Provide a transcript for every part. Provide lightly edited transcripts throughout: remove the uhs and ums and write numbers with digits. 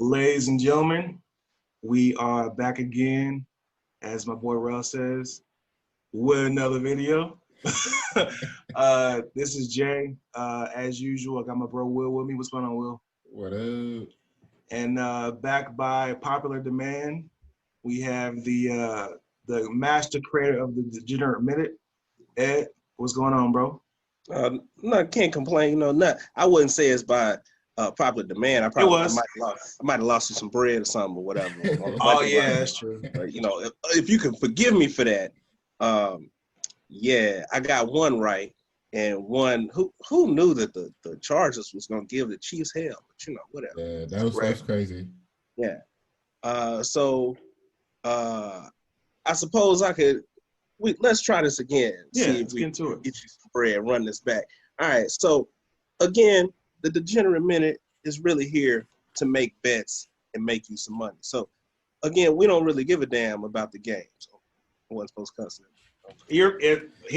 Ladies and gentlemen, we are back again, as my boy Rel says, with another video. This is Jay. As usual, I got my bro Will with me. What's going on, Will? What up? And back by popular demand, we have the master creator of the Degenerate Minute, Ed. What's going on, bro? No, can't complain. You know, not. I wouldn't say it's by popular demand. I might have lost you some bread or something or whatever. Oh yeah, that's true. But you know, if you can forgive me for that, yeah, I got one right, and one who knew that the Chargers was gonna give the Chiefs hell, but you know, whatever. Yeah, that's crazy. Yeah. So I suppose I could. Let's try this again. Yeah, see if let's we get into it. Get you some bread, run this back. All right. So again, the Degenerate Minute is really here to make bets and make you some money. So again, we don't really give a damn about the game. So I wasn't supposed to cuss it. He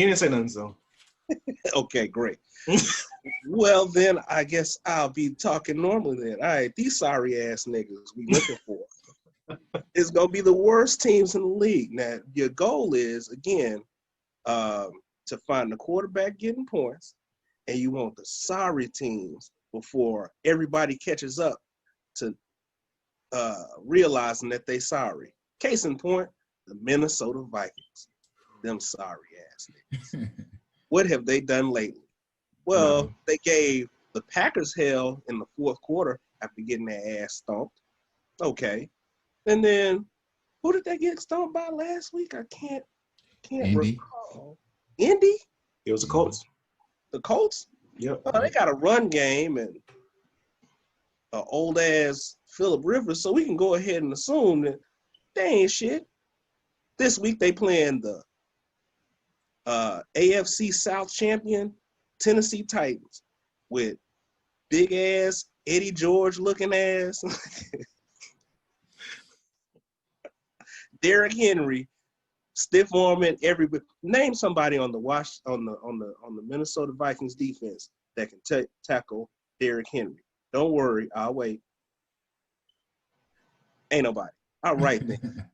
didn't say nothing, so. Okay, great. Well, then I guess I'll be talking normally then. All right, these sorry ass niggas we looking for. It's gonna be the worst teams in the league. Now, your goal is again to find the quarterback getting points, and you want the sorry teams before everybody catches up to realizing that they sorry. Case in point, the Minnesota Vikings. Them sorry ass niggas. What have they done lately? Well, they gave the Packers hell in the fourth quarter after getting their ass stomped. Okay. And then, who did they get stomped by last week? I can't Indy. recall. Indy? It was the Colts. The Colts? Yep. Oh, they got a run game and an old ass Phillip Rivers, so we can go ahead and assume that they ain't shit. This week they playing the AFC South champion Tennessee Titans with big ass Eddie George looking ass. Derrick Henry, stiff arming everybody. Name somebody on the Minnesota Vikings defense that can tackle Derrick Henry. Don't worry, I'll wait. Ain't nobody. All right then.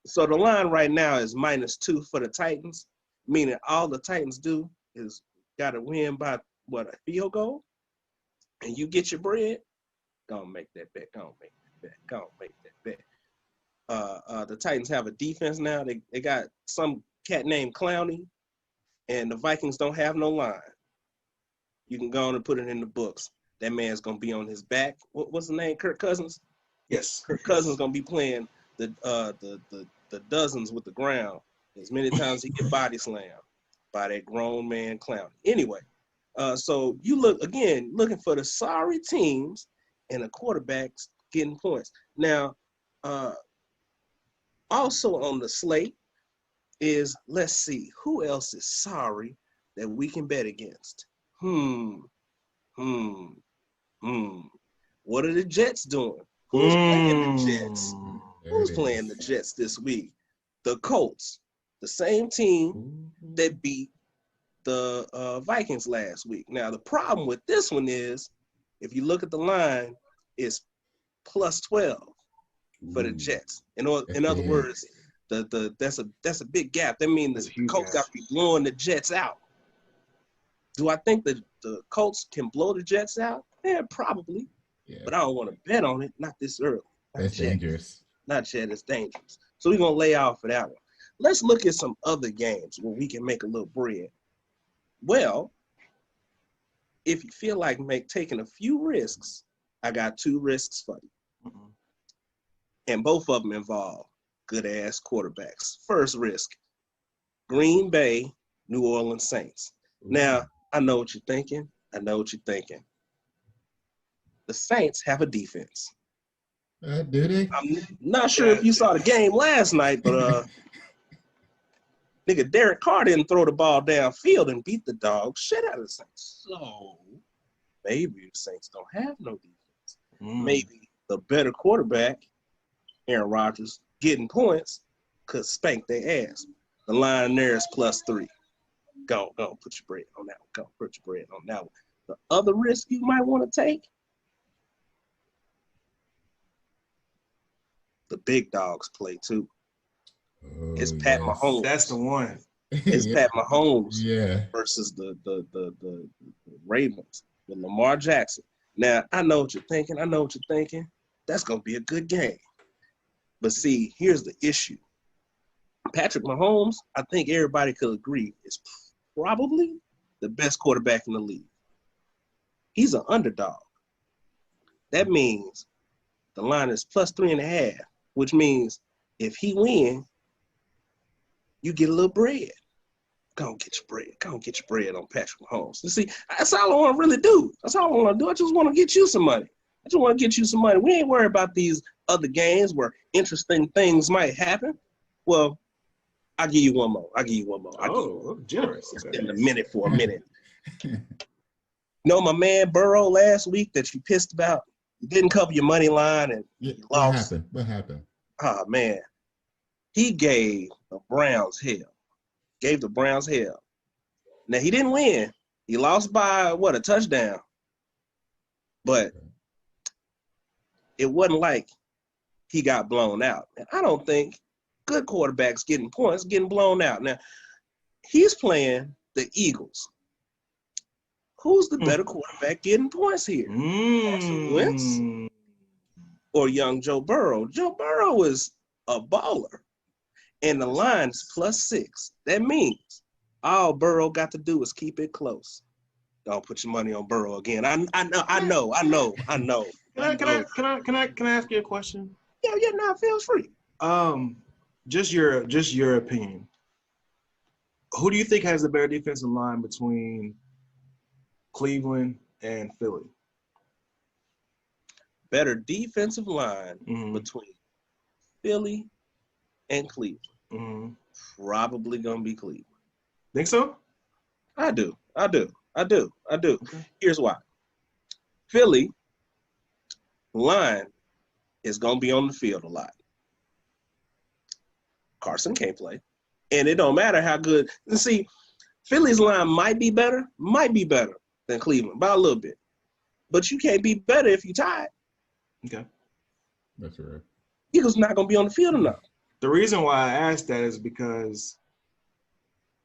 So the line right now is -2 for the Titans, meaning all the Titans do is got to win by a field goal, and you get your bread. Go make that bet. Go make that bet. The Titans have a defense now. They got some cat named Clowney, and the Vikings don't have no line. You can go on and put it in the books. That man's gonna be on his back. What's the name? Kirk Cousins. Yes. Kirk Cousins gonna be playing the dozens with the ground as many times he get body slammed by that grown man Clowney. Anyway, so you looking for the sorry teams and the quarterbacks getting points. Now, also on the slate is, let's see, who else is sorry that we can bet against? What are the Jets doing? Who's playing the Jets? Who's playing the Jets this week? The Colts, the same team that beat the Vikings last week. Now, the problem with this one is, if you look at the line, it's +12 for the Jets. In other words, that's a big gap. That means the Colts got to be blowing the Jets out. Do I think that the Colts can blow the Jets out? Yeah, probably. Yeah. But I don't want to bet on it. Not this early. That's dangerous. Not yet. It's dangerous. So we're gonna lay off for that one. Let's look at some other games where we can make a little bread. Well, if you feel like taking a few risks, I got 2 risks for you. Mm-hmm. And both of them involve good-ass quarterbacks. First risk, Green Bay, New Orleans Saints. Mm-hmm. Now, I know what you're thinking. The Saints have a defense. Do they? I'm not sure if you saw the game last night, but nigga, Derek Carr didn't throw the ball downfield and beat the dog shit out of the Saints. So maybe the Saints don't have no defense. Maybe the better quarterback, Aaron Rodgers, getting points could spank their ass. The line there is +3. Go put your bread on that one. Go put your bread on that one. The other risk you might want to take, the big dogs play too. Oh, It's Pat yes. Mahomes. That's the one. It's Pat Mahomes Yeah. versus the Ravens with Lamar Jackson. Now, I know what you're thinking. That's going to be a good game. But see, here's the issue. Patrick Mahomes, I think everybody could agree, is probably the best quarterback in the league. He's an underdog. That means the line is plus 3.5, which means if he wins, you get a little bread. Go on, get your bread. Go on, get your bread on Patrick Mahomes. You see, that's all I want to really do. That's all I want to do. I just want to get you some money. We ain't worried about these other games where interesting things might happen. Well, I'll give you one more. Oh, generous. Okay. In a minute for a minute. Know my man Burrow last week that you pissed about? You didn't cover your money line and you lost. What happened? Oh, man. He gave the Browns hell. Now, he didn't win. He lost by, a touchdown. But it wasn't like he got blown out. And I don't think good quarterbacks getting points, getting blown out. Now, he's playing the Eagles. Who's the better quarterback getting points here? Carson Wentz or young Joe Burrow? Joe Burrow is a baller. And the line's +6. That means all Burrow got to do is keep it close. Don't put your money on Burrow again. I know. Can I ask you a question? Yeah, no, it feels free. Just your opinion. Who do you think has the better defensive line between Cleveland and Philly? Better defensive line between Philly and Cleveland. Probably gonna be Cleveland. Think so? I do. Okay. Here's why. Philly line is gonna be on the field a lot. Carson can't play. And it don't matter how good. And see, Philly's line might be better than Cleveland by a little bit. But you can't be better if you tied. Okay. That's right. Eagles not gonna be on the field enough. The reason why I asked that is because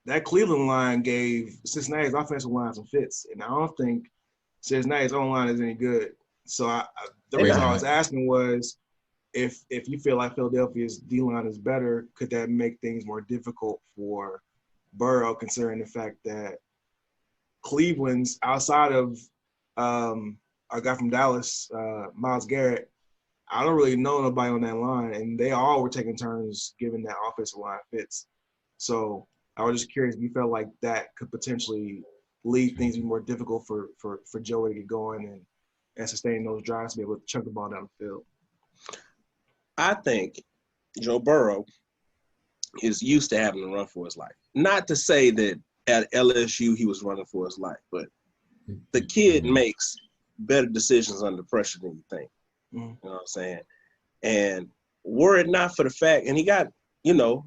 that Cleveland line gave Cincinnati's offensive line some fits, and I don't think Cincinnati's own line is any good. So the reason I was asking was if you feel like Philadelphia's D line is better, could that make things more difficult for Burrow, considering the fact that Cleveland's outside of our guy from Dallas, Myles Garrett, I don't really know nobody on that line, and they all were taking turns giving that offensive line fits. So I was just curious if you felt like that could potentially leave things be more difficult for Joey to get going and sustain those drives to be able to chunk the ball down the field. I think Joe Burrow is used to having to run for his life. Not to say that at LSU he was running for his life, but the kid makes better decisions under pressure than you think. You know what I'm saying? And were it not for the fact, and he got,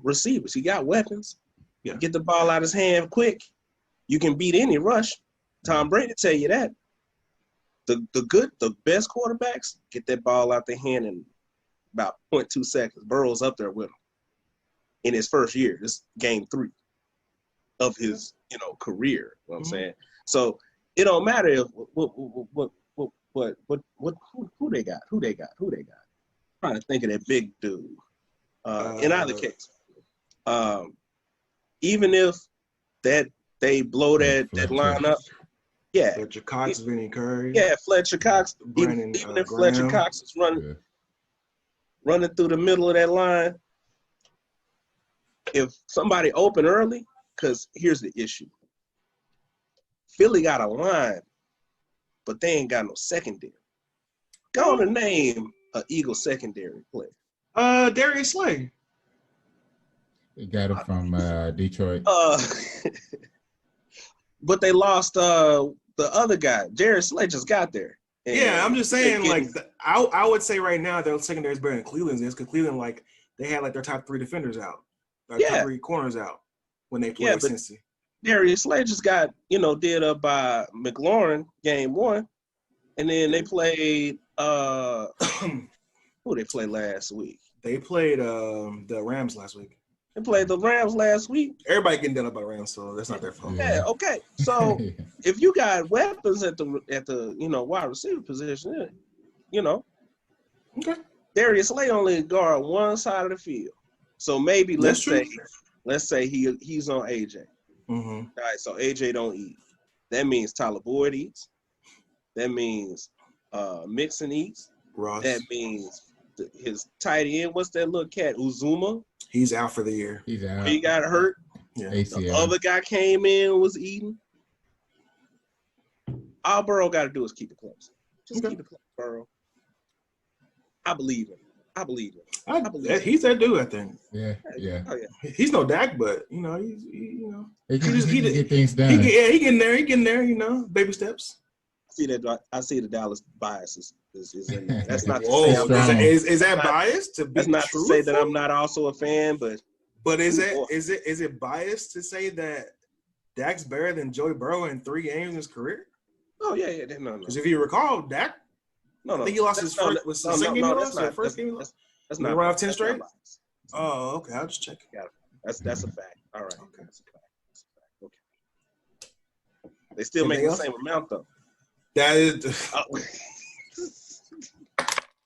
receivers, he got weapons. Yeah. Get the ball out of his hand quick. You can beat any rush. Tom Brady tell you that. The best quarterbacks get that ball out their hand in about 0.2 seconds. Burrow's up there with him in his first year. This is game 3 of his, career. You know what I'm saying? So it don't matter if who they got. I'm trying to think of that big dude. In either case, even if that they blow that line up, yeah. Fletcher Cox, Vinny Curry. Yeah, Fletcher Cox. Even if Fletcher Cox is running through the middle of that line, if somebody open early, because here's the issue. Philly got a line, but they ain't got no secondary. Go on and name an Eagle secondary player. Darius Slay. They got him from Detroit. But they lost the other guy. Darius Slay just got there. Yeah, I'm just saying, I would say right now their secondary is better than Cleveland's is, because Cleveland, they had their top 3 defenders out, top 3 corners out when they played with Cincy. Darius Slay just got, did up by McLaurin game 1, and then they played who they played last week? They played the Rams last week. They played the Rams last week. Everybody getting done up by the Rams, so that's not their fault. Yeah, okay. So if you got weapons at the wide receiver position, Okay. Darius Slay only guard one side of the field. So maybe let's say he's on AJ. Mm-hmm. All right, so AJ don't eat. That means Tyler Boyd eats. That means Mixon eats. Ross. That means his tight end. What's that little cat? Uzuma. He's out for the year. He's out. He got hurt. Yeah. ACL. The other guy came in and was eating. All Burrow got to do is keep it close. Just keep it close, Burrow. I believe him. I believe him. He's that dude, I think. Yeah. Oh, yeah. He's no Dak, but He he can get things done. he getting there. Baby steps. I see the Dallas bias is in there. That's not to Whoa, say is that biased? that's not to say that I'm not also a fan, but is it biased to say that Dak's better than Joey Burrow in 3 games in his career? oh yeah, no. Because if you recall, Dak, No, I think he lost his first. Was the second game he lost? Or first game he lost? That's Did he not. run off 10 that's straight? not bias. Oh, okay. I'll just check. That's a fact. All right. Okay. That's a fact. Okay. They still make the Anything same amount though. That is Oh.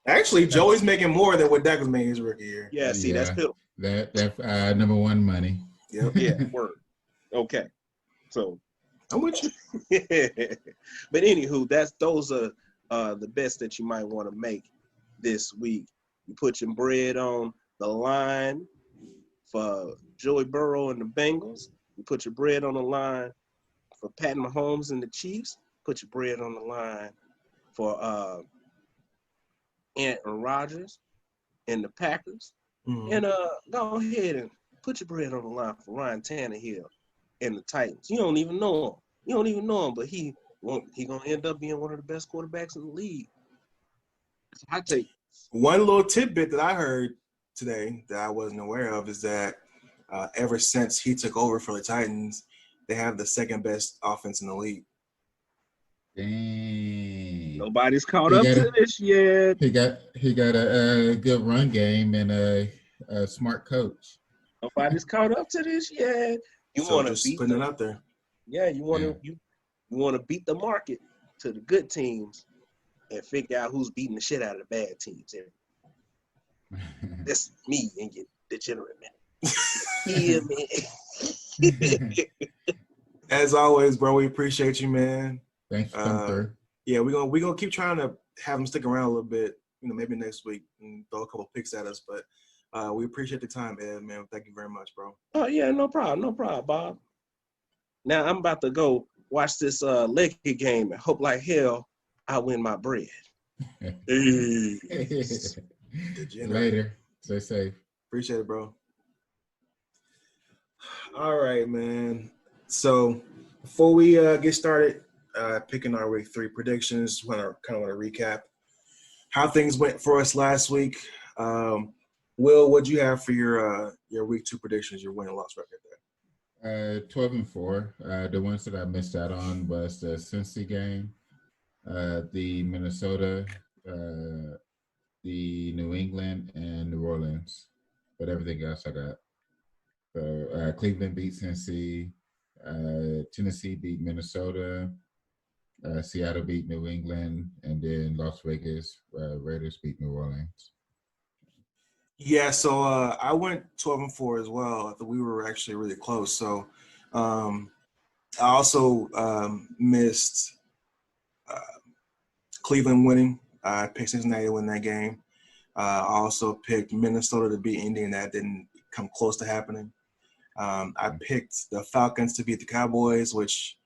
actually Joey's making more than what Dak was making his rookie year. Yeah. See, that's pitiful. That number one money. Yep. Yeah. Word. Okay. So. I'm with you. But anywho, those are the best that you might want to make this week. You put your bread on the line for Joey Burrow and the Bengals. You put your bread on the line for Pat Mahomes and the Chiefs. Put your bread on the line for Aaron Rodgers and the Packers. Mhm. And go ahead and put your bread on the line for Ryan Tannehill and the Titans. You don't even know him. But he gonna end up being one of the best quarterbacks in the league. So I take One little tidbit that I heard today that I wasn't aware of is that ever since he took over for the Titans, they have the second best offense in the league. Dang. nobody's caught up to this yet. He got a good run game and a smart coach. Nobody's caught up to this yet. You So want to just beat putting them. it out there. Yeah, you want to beat the market to the good teams and figure out who's beating the shit out of the bad teams. That's me and your degenerate man. Yeah, man. As always, bro, we appreciate you, man. Thanks for coming through. Yeah, we're gonna keep trying to have him stick around a little bit. Maybe next week and throw a couple picks at us. But we appreciate the time, Ed, man. Thank you very much, bro. Oh yeah, no problem, Bob. Now I'm about to go watch this Lakers game and hope like hell I win my bread. Hey. Later. Stay safe. Appreciate it, bro. All right, man. So before we get started picking our week 3 predictions, want to recap how things went for us last week. Will, what'd you have for your week 2 predictions? Your win and loss record there? 12-4. The ones that I missed out on was the Cincy game, the Minnesota, the New England, and New Orleans. But everything else I got. So Cleveland beat Cincy, Tennessee beat Minnesota, Seattle beat New England, and then Las Vegas Raiders beat New Orleans. Yeah, so I went 12-4 as well. I thought we were actually really close. So I also missed Cleveland winning. I picked Cincinnati to win that game. I also picked Minnesota to beat Indy, and that didn't come close to happening. I picked the Falcons to beat the Cowboys, which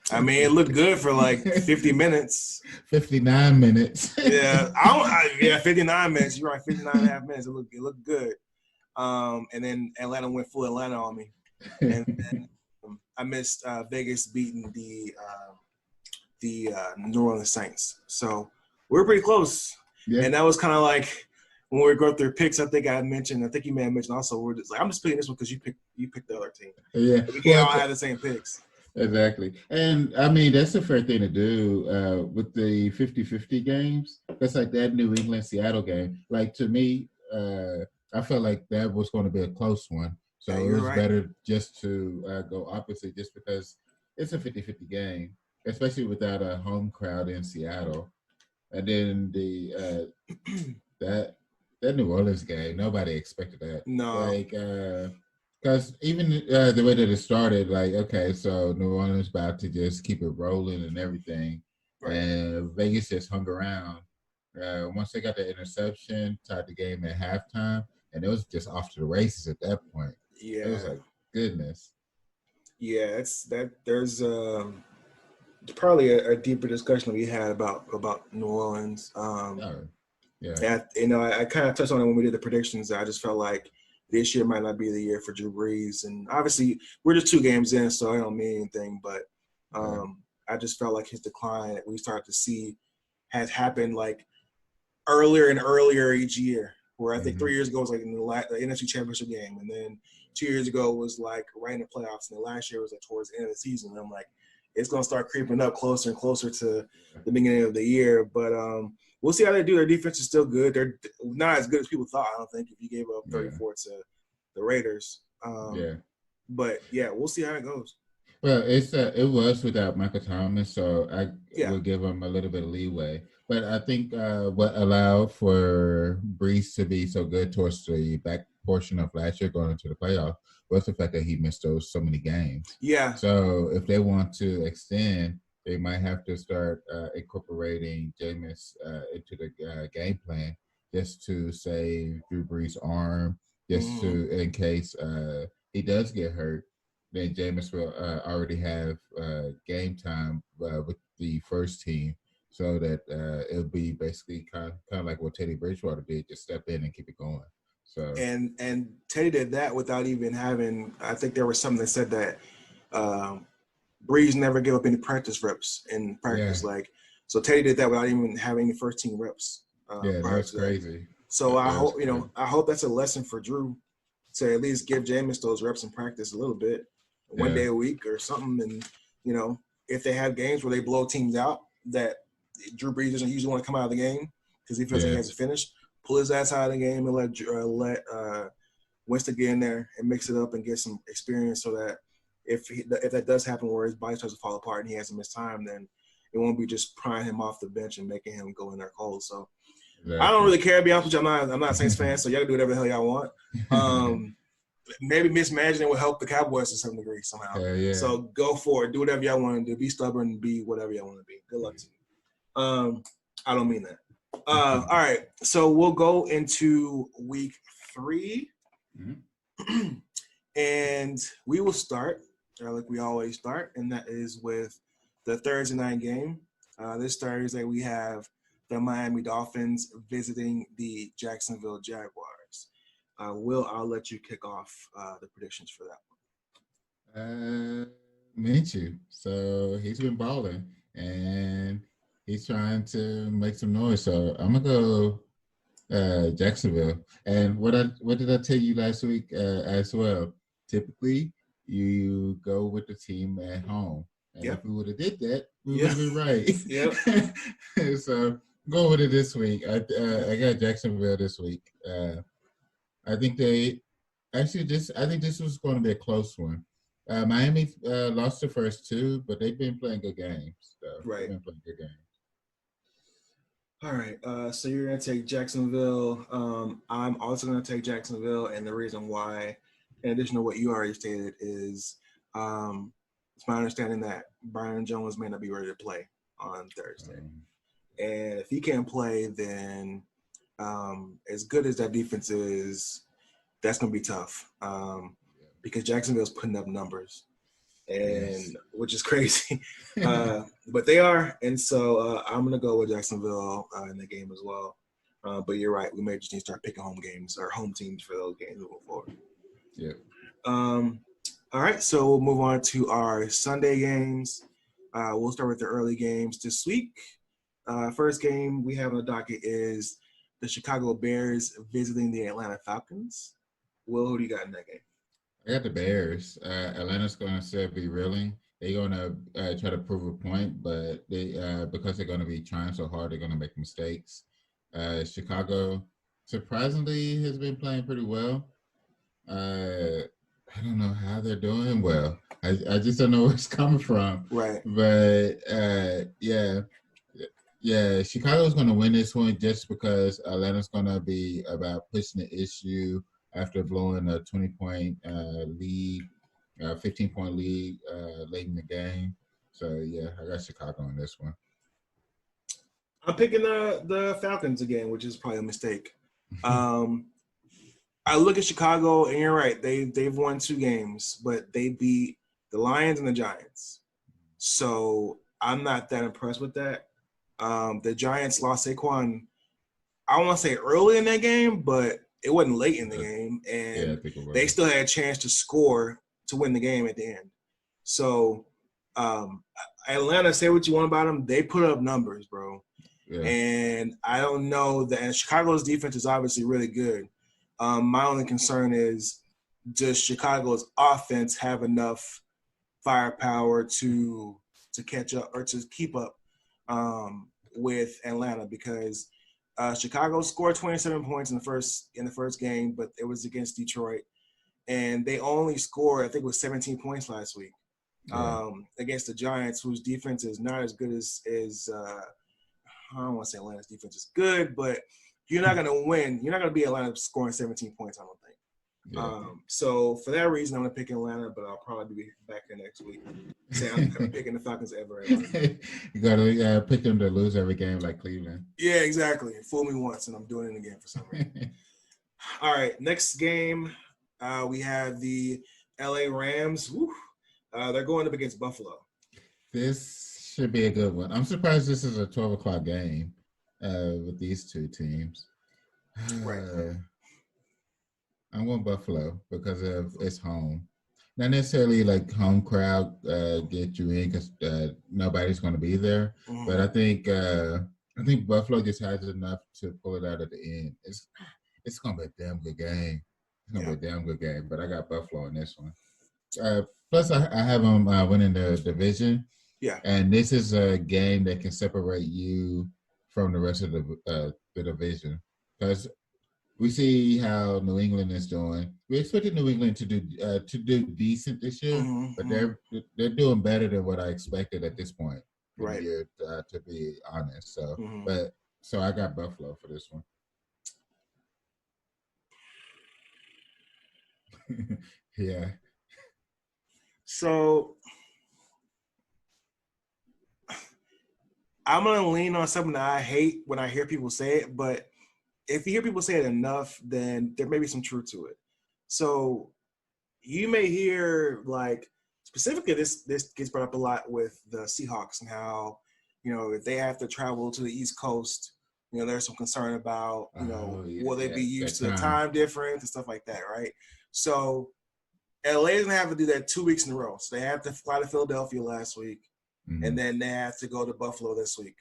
I mean, it looked good for like 50 minutes. 59 minutes. Yeah, 59 minutes. You're right, 59 and a half minutes. It looked good. And then Atlanta went full Atlanta on me. And I missed Vegas beating the New Orleans Saints. So we were pretty close. Yeah. And that was kind of like when we were going through picks, I think you may have mentioned also, we're just like, I'm just picking this one because you picked the other team. Yeah. We can't all have the same picks. Exactly. And I mean, that's a fair thing to do with the 50-50 games. That's like that New England Seattle game. Like to me, I felt like that was going to be a close one. Yeah, So it you're was right. better just to go opposite just because it's a 50-50 game, especially without a home crowd in Seattle. And then the that that New Orleans game, nobody expected that. No. Like, because even the way that it started, like, okay, so New Orleans about to just keep it rolling and everything, Right. and Vegas just hung around. Once they got the interception, tied the game at halftime, and it was just off to the races at that point. It was Yeah. like, goodness. Yeah. It's that. There's probably a deeper discussion we had about New Orleans. Oh, yeah. And I kind of touched on it when we did the predictions. I just felt like this year might not be the year for Drew Brees, and obviously we're just 2 games in, so I don't mean anything. But Yeah. I just felt like his decline that we started to see has happened like earlier and earlier each year. Where I think 3 years ago was like in the NFC Championship game, and then 2 years ago was like right in the playoffs, and then last year was like towards the end of the season. And I'm like, it's gonna start creeping up closer and closer to the beginning of the year. But we'll see how they do. Their defense is still good. They're not as good as people thought. I don't think if you gave up 34 to the Raiders. But yeah, we'll see how it goes. Well, it was without Michael Thomas, so I Yeah. will give him a little bit of leeway. But I think what allowed for Brees to be so good towards the back portion of last year going into the playoff was the fact that he missed so many games. Yeah. So if they want to extend, they might have to start incorporating Jameis into the game plan just to save Drew Brees' arm, just to in case he does get hurt. Then Jameis will already have game time with the first team, so that it'll be basically kind of like what Teddy Bridgewater did, just step in and keep it going. So and Teddy did that without even having. I think there was something that said that Brees never gave up any practice reps in practice. Yeah. Like, so Teddy did that without even having any first team reps. Yeah, that's crazy. So I hope I hope that's a lesson for Drew to at least give Jameis those reps in practice a little bit, one day a week or something. And if they have games where they blow teams out, that Drew Brees doesn't usually want to come out of the game because he feels like he has to finish. Pull his ass out of the game and let Winston get in there and mix it up and get some experience, so that if that does happen where his body starts to fall apart and he has to miss time, then it won't be just prying him off the bench and making him go in there cold. So I don't really care, to be honest with you. I'm not a Saints fan, so y'all can do whatever the hell y'all want. Maybe mismanaging it will help the Cowboys to some degree somehow. Yeah. So go for it. Do whatever y'all want to do. Be stubborn. Be whatever y'all want to be. Good luck to you. I don't mean that. All right. So we'll go into week 3. Mm-hmm. And we will start like we always start, and that is with the Thursday night game. This Thursday we have the Miami Dolphins visiting the Jacksonville Jaguars. Will, I'll let you kick off the predictions for that one. Minshew. So he's been balling, and he's trying to make some noise. So I'm gonna go Jacksonville. And what did I tell you last week as well? Typically, you go with the team at home. And if we would have did that, we would have been right. Yep. So go with it this week. I got Jacksonville this week. I think I think this was going to be a close one. Miami lost the first 2, but they've been playing good games. So right. They've been playing good games. All right. So you're going to take Jacksonville. I'm also going to take Jacksonville. And the reason why, in addition to what you already stated, is it's my understanding that Byron Jones may not be ready to play on Thursday. And if he can't play, then as good as that defense is, that's going to be tough because Jacksonville's putting up numbers, and which is crazy. But they are. And so I'm going to go with Jacksonville in the game as well. But you're right. We may just need to start picking home games or home teams for those games moving forward. Yeah. All right. So we'll move on to our Sunday games. We'll start with the early games this week. First game we have on the docket is the Chicago Bears visiting the Atlanta Falcons. Will, who do you got in that game? I got the Bears. Atlanta's going to be reeling. they're gonna try to prove a point, but they because they're gonna be trying so hard, they're gonna make mistakes. Chicago surprisingly has been playing pretty well. I don't know how they're doing well. I just don't know where it's coming from. Right. But yeah, Chicago's going to win this one just because Atlanta's going to be about pushing the issue after blowing a 20-point lead, 15-point lead late in the game. So yeah, I got Chicago on this one. I'm picking the Falcons again, which is probably a mistake. I look at Chicago, and you're right. They've won 2 games, but they beat the Lions and the Giants. So I'm not that impressed with that. The Giants lost Saquon, I want to say early in that game, but it wasn't late in the game, and they still had a chance to score to win the game at the end. So Atlanta, say what you want about them, they put up numbers, bro. Yeah. And I don't know that. And Chicago's defense is obviously really good. My only concern is, does Chicago's offense have enough firepower to catch up or to keep up with Atlanta? Because Chicago scored 27 points in the first game, but it was against Detroit, and they only scored, I think it was 17 points last week against the Giants, whose defense is not as good as I don't want to say Atlanta's defense is good, but you're not going to win. You're not going to be Atlanta scoring 17 points, I don't think. Yeah. So for that reason, I'm going to pick Atlanta, but I'll probably be back there next week. Say I'm kind of picking the Falcons ever. You got to pick them to lose every game like Cleveland. Yeah, exactly. Fool me once, and I'm doing it again for some reason. All right, next game, we have the LA Rams. They're going up against Buffalo. This should be a good one. I'm surprised this is a 12 o'clock game with these 2 teams. Right. I'm going Buffalo because of it's home. Not necessarily like home crowd get you in because nobody's going to be there. Mm-hmm. But I think Buffalo just has enough to pull it out at the end. It's going to be a damn good game. It's going to be a damn good game. But I got Buffalo in this one. Plus, I have them winning the division. Yeah. And this is a game that can separate you from the rest of the division. Because we see how New England is doing. We expected New England to do decent this year, but they're doing better than what I expected at this point. Right. Year, to be honest. So, so I got Buffalo for this one. Yeah. So I'm gonna lean on something that I hate when I hear people say it, but if you hear people say it enough, then there may be some truth to it. So you may hear, like, specifically this gets brought up a lot with the Seahawks and how, if they have to travel to the East Coast, there's some concern about, will they be used to the time difference and stuff like that, right? So LA doesn't have to do that 2 weeks in a row. So they have to fly to Philadelphia last week, and then they have to go to Buffalo this week.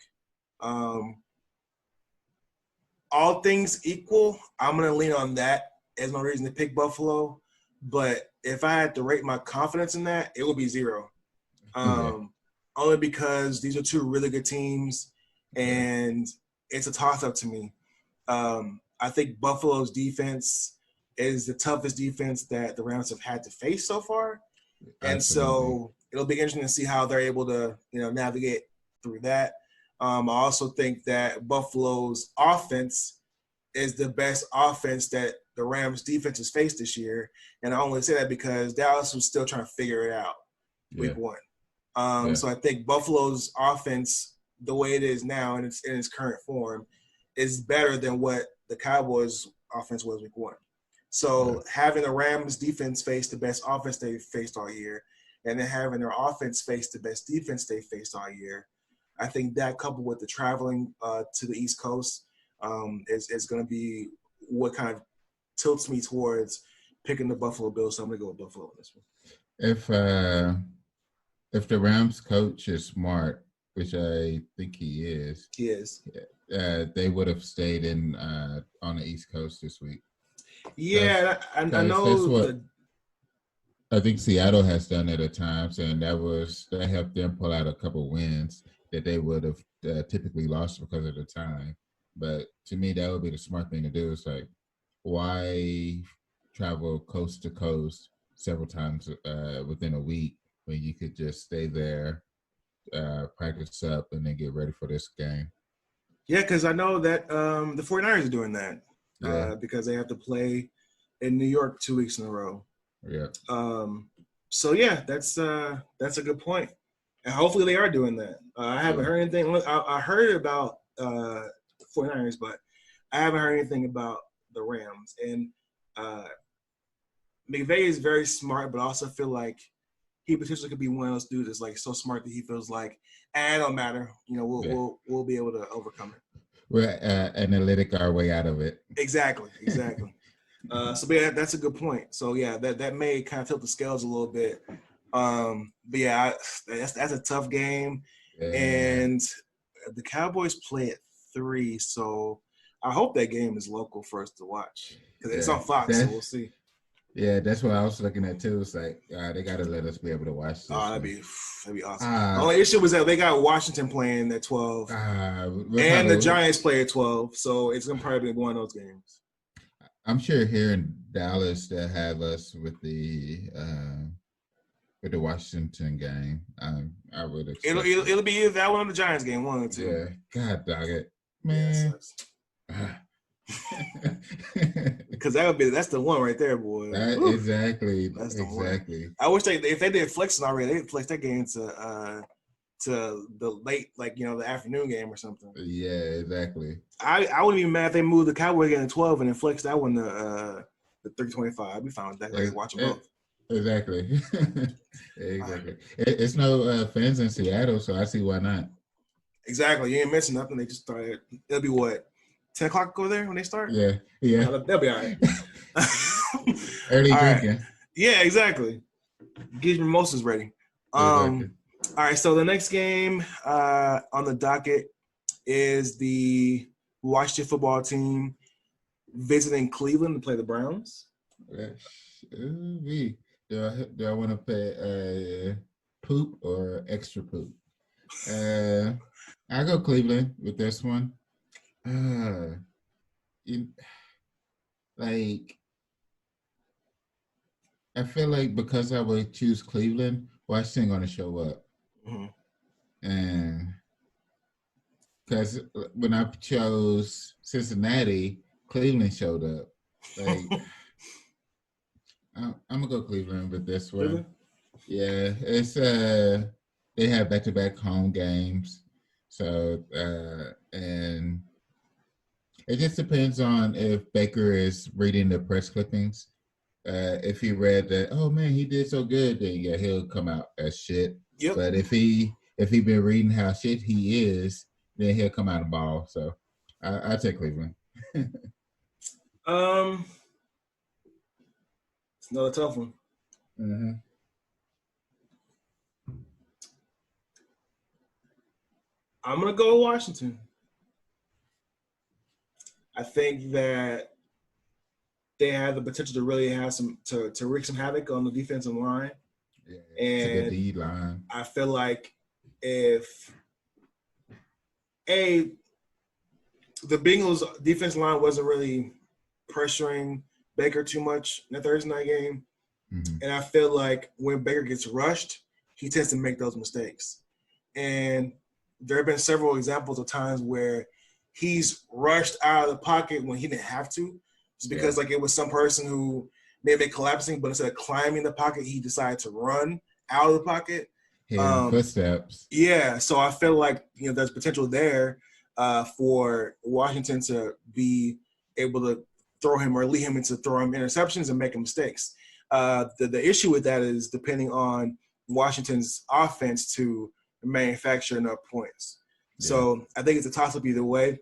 All things equal, I'm going to lean on that as my reason to pick Buffalo. But if I had to rate my confidence in that, it would be 0. Only because these are 2 really good teams, and it's a toss-up to me. I think Buffalo's defense is the toughest defense that the Rams have had to face so far. And so it'll be interesting to see how they're able to, navigate through that. I also think that Buffalo's offense is the best offense that the Rams defense has faced this year. And I only say that because Dallas was still trying to figure it out week 1. So I think Buffalo's offense, the way it is now in its current form, is better than what the Cowboys offense was week 1. So having the Rams defense face the best offense they've faced all year, and then having their offense face the best defense they faced all year, I think that coupled with the traveling to the East Coast is going to be what kind of tilts me towards picking the Buffalo Bills. So I'm going to go with Buffalo on this one. If the Rams coach is smart, which I think he is, they would have stayed in on the East Coast this week. Yeah, I know. I think Seattle has done it at times, and that helped them pull out a couple wins that they would have typically lost because of the time. But to me, that would be the smart thing to do. It's like, why travel coast to coast several times within a week when you could just stay there, practice up, and then get ready for this game? Yeah, because I know that the 49ers are doing that Yeah, because they have to play in New York 2 weeks in a row. yeah. So yeah, that's a good point, and hopefully they are doing that. I haven't Yeah. heard anything. I heard about 49ers, but I haven't heard anything about the Rams. And McVay is very smart, but I also feel like he potentially could be one of those dudes that's like so smart that he feels like, it don't matter. You know, Yeah. we'll be able to overcome it. We're analytic our way out of it. Exactly. So yeah, that's a good point. So yeah, that may kind of tilt the scales a little bit. But yeah, that's a tough game, Yeah. and the Cowboys play at 3, so I hope that game is local for us to watch because it's on Fox, so we'll see. Yeah, that's what I was looking at too. It's like they got to let us be able to watch this. Oh, that'd be awesome. The only issue was that they got Washington playing at 12, and the Giants play at 12, so it's gonna probably be one of those games. I'm sure here in Dallas they'll have us with the Washington game. I would expect it'll be either that one or the Giants game, one or two. Yeah, God dog it, man. Because that's the one right there, boy. Exactly. That's the one. I wish if they did flexing already, they'd flex that game to the late, like, you know, the afternoon game or something. Yeah, exactly. I wouldn't be mad if they moved the Cowboy game to 12 and then flex that one to the 325. I'd be fine with that. Like, watch them both. Exactly. Exactly. It's no fans in Seattle, so I see why not. Exactly. You ain't missing nothing. They just started. It'll be what, 10 o'clock over there when they start? Yeah. They'll be all right. Early all drinking. Right. Yeah, exactly. Get your mimosas ready. Exactly. All right, so the next game on the docket is the Washington football team visiting Cleveland to play the Browns. Do I want to play poop or extra poop? I go Cleveland with this one. I feel like because I would choose Cleveland, Washington going to show up. Mm-hmm. And because when I chose Cincinnati, Cleveland showed up. Like, I'm gonna go Cleveland with this one. Really? Yeah, it's they have back-to-back home games, so and it just depends on if Baker is reading the press clippings. If he read that, oh man, he did so good, then yeah, he'll come out as shit. Yep. But if he been reading how shit he is, then he'll come out and ball. So I take Cleveland. It's another tough one. Mm-hmm. I'm gonna go Washington. I think that they have the potential to really have to wreak some havoc on the defensive line. Yeah, and the D line. I feel like if the Bengals defense line wasn't really pressuring Baker too much in the Thursday night game, mm-hmm. and I feel like when Baker gets rushed, he tends to make those mistakes. And there have been several examples of times where he's rushed out of the pocket when he didn't have to. Just because like it was some person who may have been collapsing, but instead of climbing the pocket, he decided to run out of the pocket. Footsteps. Yeah, so I feel like there's potential there for Washington to be able to throw him or lead him into throwing interceptions and making mistakes. The issue with that is depending on Washington's offense to manufacture enough points. Yeah. So I think it's a toss-up either way.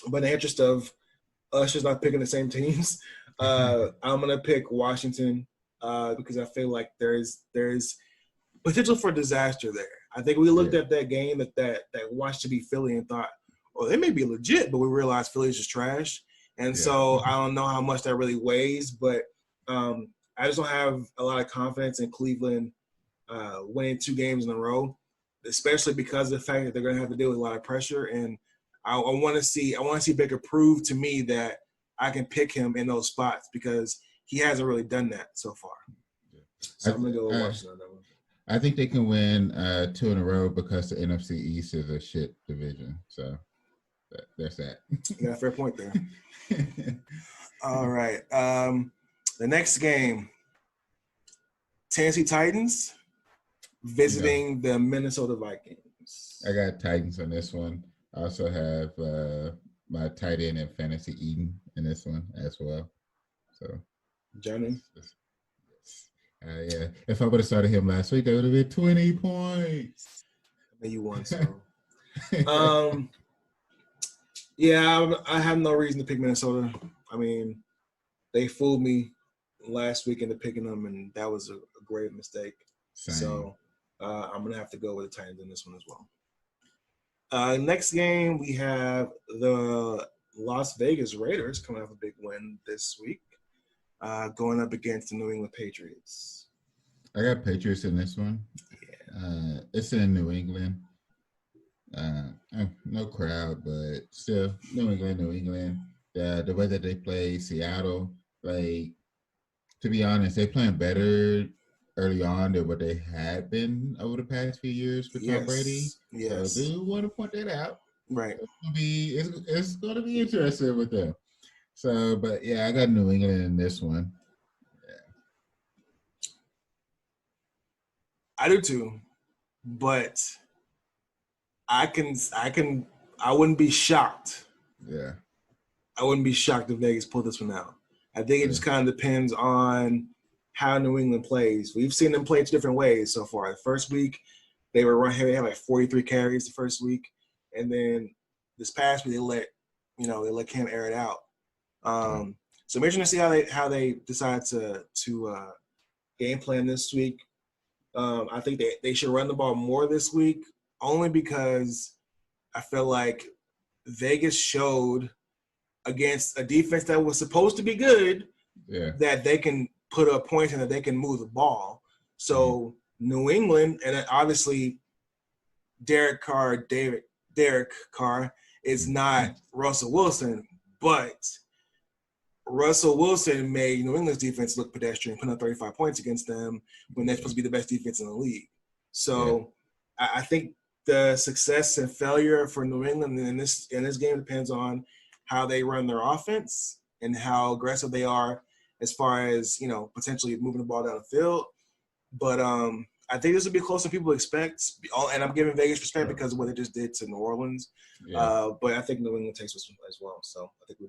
But in the interest of us just not picking the same teams, I'm gonna pick Washington because I feel like there's potential for disaster there. I think we looked at that game that Washington beat Philly and thought, oh, they may be legit, but we realized Philly's just trash. And so I don't know how much that really weighs, but I just don't have a lot of confidence in Cleveland winning 2 games in a row, especially because of the fact that they're going to have to deal with a lot of pressure. And I want to see Baker prove to me that I can pick him in those spots because he hasn't really done that so far. So I'm going to go with Washington on that one. I think they can win 2 in a row because the NFC East is a shit division. So there's that. You got a fair point there. All right. The next game, Tennessee Titans visiting the Minnesota Vikings. I got Titans on this one. I also have my tight end in fantasy Eden in this one as well. So, Johnny? Yeah. If I would have started him last week, that would have been 20 points. And you won, so. Yeah, I have no reason to pick Minnesota. I mean, they fooled me last week into picking them, and that was a grave mistake. Same. So I'm going to have to go with the Titans in this one as well. Next game, we have the Las Vegas Raiders coming off a big win this week, going up against the New England Patriots. I got Patriots in this one. Yeah. It's in New England. No crowd, but still New England. The way that they play Seattle, like, to be honest, they're playing better early on than what they had been over the past few years for Tom Brady. Yes. So I do want to point that out. Right. It's going to be interesting with them. So, but yeah, I got New England in this one. Yeah. I do too, but I wouldn't be shocked. Yeah. I wouldn't be shocked if Vegas pulled this one out. I think it just kind of depends on how New England plays. We've seen them play 2 different ways so far. The first week, they had like 43 carries the first week, and then this past week they let Cam air it out. So I'm interested to see how they decide to game plan this week. I think they should run the ball more this week, only because I feel like Vegas showed against a defense that was supposed to be good that they can put up points and that they can move the ball. So New England, and obviously Derek Carr is not Russell Wilson, but Russell Wilson made New England's defense look pedestrian, putting up 35 points against them when they're supposed to be the best defense in the league. So I think the success and failure for New England in this game depends on how they run their offense and how aggressive they are as far as, potentially moving the ball down the field. But I think this will be closer than people expect. And I'm giving Vegas respect because of what they just did to New Orleans. Yeah. But I think New England takes this one as well. So I think we're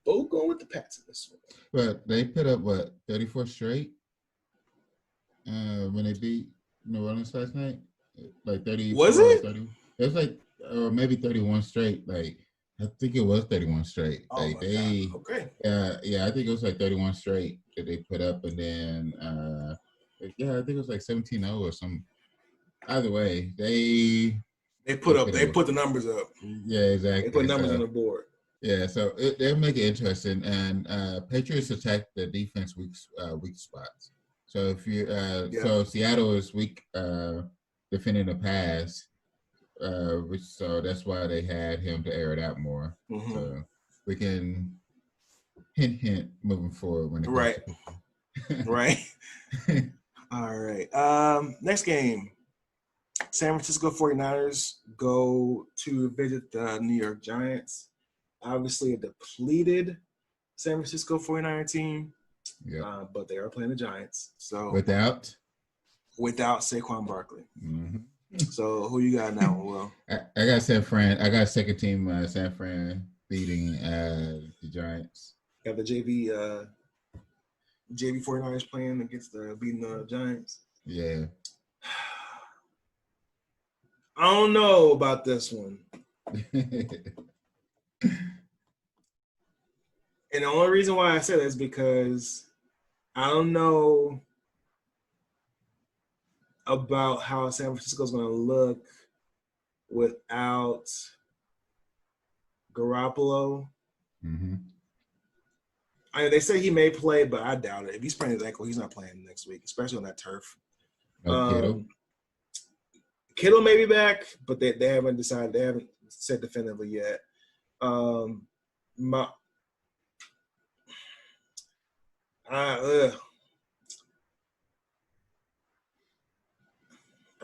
both going with the Pats in this one. But they put up, 34 straight when they beat New Orleans last night? Like 30. Was it? 30, it was like, or maybe 31 straight. Like, I think it was 31 straight. Oh, like God. Okay. Yeah, I think it was like 31 straight that they put up, and then I think it was like 17-0 or something. Either way, they put the numbers up. Yeah, exactly. They put numbers on the board. Yeah, so they'll make it interesting. And Patriots attack the defense weak spots. So if you so Seattle is weak defending the pass. So that's why they had him to air it out more. Mm-hmm. So we can hint moving forward when it comes right. All right. Next game. San Francisco 49ers go to visit the New York Giants. Obviously a depleted San Francisco 49er team. Yeah. But they are playing the Giants. So without Saquon Barkley. Mm-hmm. So who you got now, Will? I got San Fran. I got second team San Fran beating the Giants. Got the JV 49ers playing against beating the Giants. Yeah. I don't know about this one. And the only reason why I said that is because I don't know about how San Francisco is going to look without Garoppolo. Mm-hmm. I mean, they say he may play, but I doubt it. If he's spraining his ankle, he's not playing next week, especially on that turf. Kittle. Kittle may be back, but they haven't decided. They haven't said definitively yet. I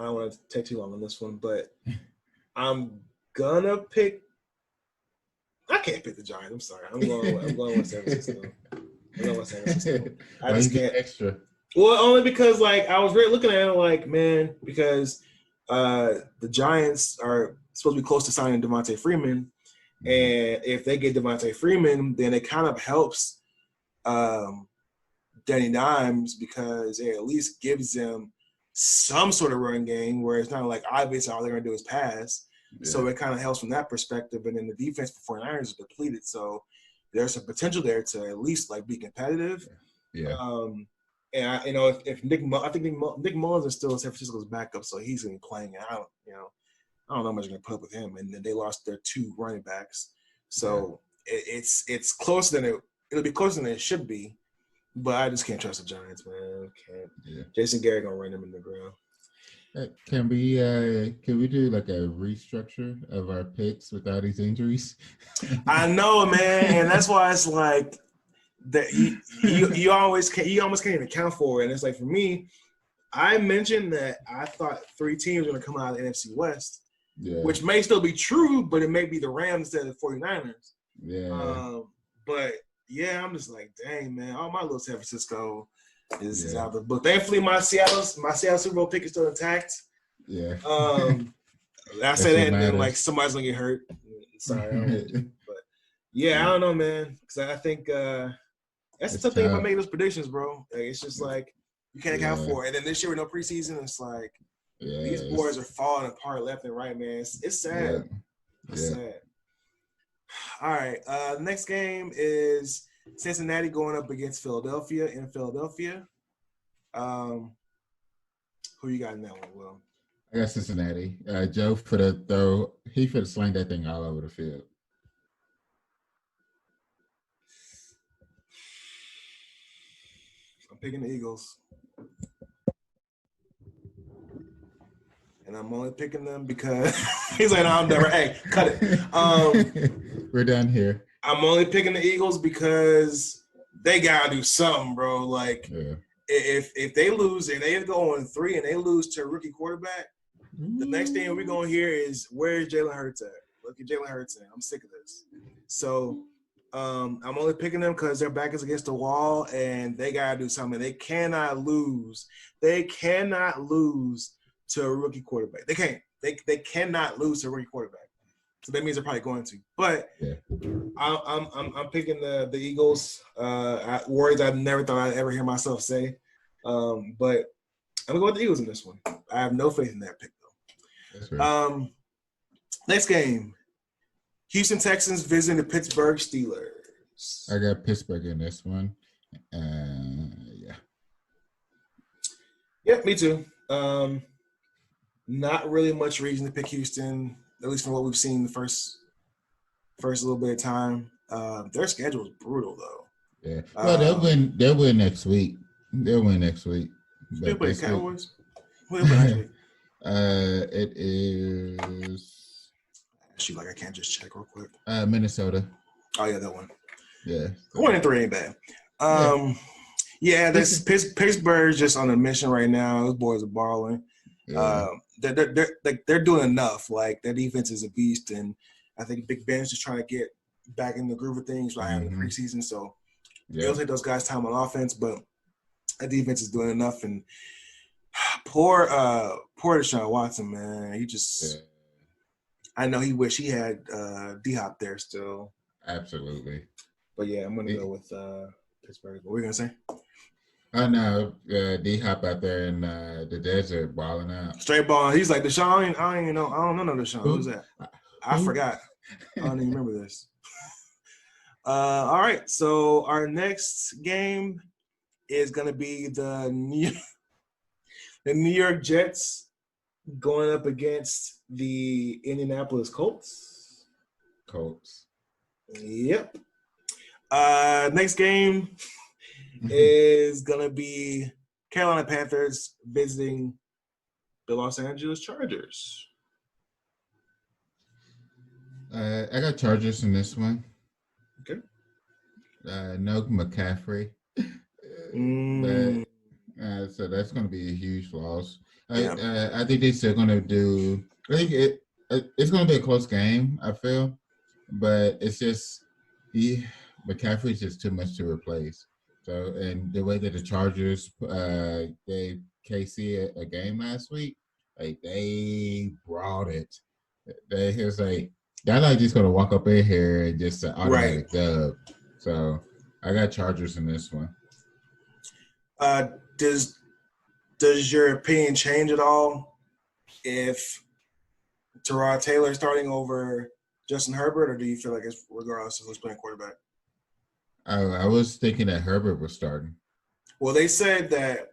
don't want to take too long on this one, but I'm gonna pick. I can't pick the Giants. I'm sorry. I'm going with San Francisco. I just can't. Extra. Well, only because like I was really looking at it like, man, because the Giants are supposed to be close to signing Devontae Freeman, and if they get Devontae Freeman, then it kind of helps Danny Dimes because it at least gives them some sort of run game where it's not like obvious all they're going to do is pass. Yeah. So it kind of helps from that perspective. And then the defense for 49ers is depleted. So there's some potential there to at least like be competitive. Yeah. And if Nick Mullins is still San Francisco's backup, so he's going to be playing. I don't know how much they're going to put up with him. And then they lost their 2 running backs. So it's closer than it'll be closer than it should be. But I just can't trust the Giants, man. Can't. Yeah. Jason Garrett gonna run them in the ground. Can we do like a restructure of our picks with all these injuries? I know, man, and that's why it's like that. You almost can't even account for it. And it's like for me, I mentioned that I thought 3 teams were gonna come out of the NFC West, which may still be true, but it may be the Rams instead of the 49ers. Yeah. But. Yeah, I'm just like, dang, man. All my little San Francisco is out of the book. Thankfully, my Seattle Super Bowl pick is still intact. Yeah. I say that, and then like somebody's gonna get hurt. Sorry, but yeah, I don't know, man. Because I think that's the tough thing about making those predictions, bro. Like, it's just like you can't account for it. And then this year with no preseason, it's like these boys are falling apart left and right, man. It's sad. It's sad. All right. Next game is Cincinnati going up against Philadelphia in Philadelphia. Who you got in that one, Will? I got Cincinnati. Joe for the throw. He could have slang that thing all over the field. I'm picking the Eagles. And I'm only picking them because he's like, no, I'm never. Hey, cut it. We're done here. I'm only picking the Eagles because they gotta do something, bro. Like, if they lose and they go on 3 and they lose to a rookie quarterback, the next thing we're gonna hear is where's Jalen Hurts at? Look at Jalen Hurts at. I'm sick of this. So I'm only picking them because their back is against the wall and they gotta do something. They cannot lose. They cannot lose to a rookie quarterback. They can't. They cannot lose to a rookie quarterback. So that means they're probably going to. But I'm picking the Eagles. Words I never thought I'd ever hear myself say. But I'm gonna go with the Eagles in this one. I have no faith in that pick though. That's right. Next game. Houston Texans visiting the Pittsburgh Steelers. I got Pittsburgh in this one. Yeah. Yep, me too. Not really much reason to pick Houston, at least from what we've seen the first little bit of time. Their schedule is brutal, though. Yeah. Well, they'll win. They'll win next week. They'll win next week. They'll play Cowboys. It is. Shoot, like I can't just check real quick. Minnesota. Oh yeah, that one. Yeah. 1-3 ain't bad. Yeah, this Pittsburgh's just on a mission right now. Those boys are balling. Yeah. They're doing enough. Like their defense is a beast, and I think Big Ben's just trying to get back in the groove of things right after the preseason. So it'll take those guys time on offense, but that defense is doing enough. And poor Deshaun Watson, man. He just I know he wish he had D-Hop there still. Absolutely. But yeah, I'm gonna go with Pittsburgh. What were you gonna say? Oh no, D-Hop out there in the desert balling out. Straight ball. He's like, Deshaun, I don't even know. I don't know no Deshaun. Who's that? I forgot. I don't even remember this. All right. So our next game is gonna be the New York Jets going up against the Indianapolis Colts. Colts. Yep. Next game is gonna be Carolina Panthers visiting the Los Angeles Chargers. I got Chargers in this one. Okay. No McCaffrey. So that's going to be a huge loss. I think they're still going to do. I think it's going to be a close game. I feel, but it's just McCaffrey's just too much to replace. So, and the way that the Chargers gave KC a game last week, like they brought it. He was like, they're not just going to walk up in here and just an automatic dub. So I got Chargers in this one. Does your opinion change at all if Tyrod Taylor is starting over Justin Herbert, or do you feel like it's regardless of who's playing quarterback? I was thinking that Herbert was starting. Well, they said that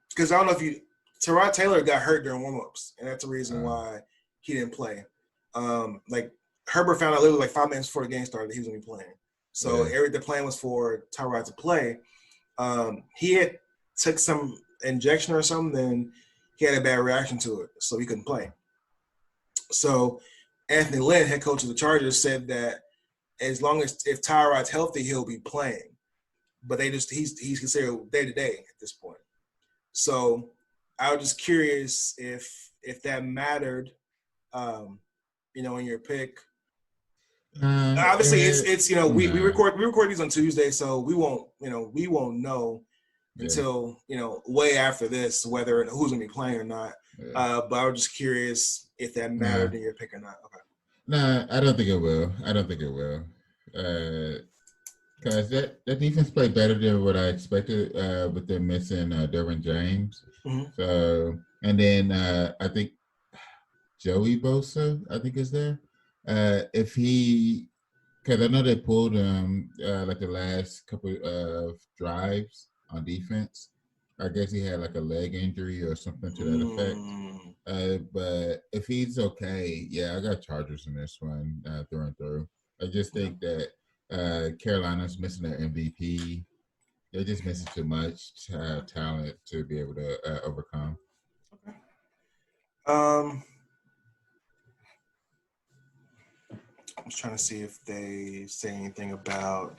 because I don't know if Tyrod Taylor got hurt during warmups, and that's the reason why he didn't play. Like Herbert found out literally like 5 minutes before the game started that he was going to be playing. So the plan was for Tyrod to play. He had took some injection or something, then he had a bad reaction to it, so he couldn't play. So Anthony Lynn, head coach of the Chargers, said that as long as if Tyrod's healthy, he'll be playing. But he's considered day to day at this point. So I was just curious if that mattered, in your pick. Obviously, it's we record these on Tuesday, so we won't know until way after this whether who's gonna be playing or not. But I was just curious if that mattered in your pick or not. Okay. No, I don't think it will. Because that defense played better than what I expected with them missing Derwin James. Mm-hmm. So, and then I think Joey Bosa, I think, is there. If he, because I know they pulled him like the last couple of drives on defense. I guess he had like a leg injury or something to that effect. But if he's okay, I got Chargers in this one through and through. I just think that Carolina's missing their MVP. They're just missing too much talent to be able to overcome. Okay. I was trying to see if they say anything about